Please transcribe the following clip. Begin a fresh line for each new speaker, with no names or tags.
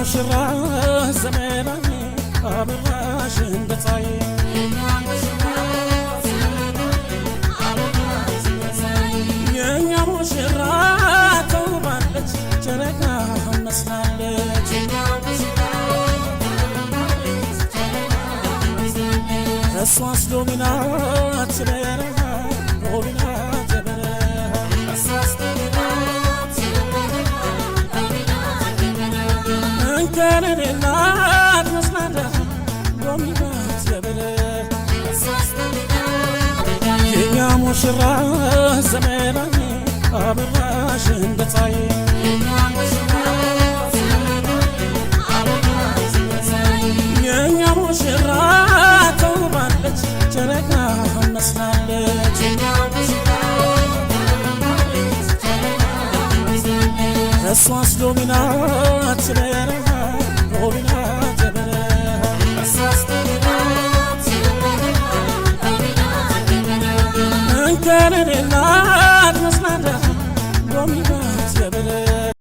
ሙሽራ ዘመናዊ አበራሽ እንደ ፀሐይ የኛ ሙሽራ ተውባለች ጨረቃ መስላለች እሷስ ዶሚናት በረሃ ዶሚናት በረሃ እንከንናት መስላዳ ዶሚናት በረሃ የኛ ሙሽራ ዘመናዊ አበራሽ እንደ ፀሐይ የኛ ሙሽራ ተውባለች ጨረቃ መስላለች እሷስ ዶሚናት በረሃ ዶሚናት በረሃ እንከንናት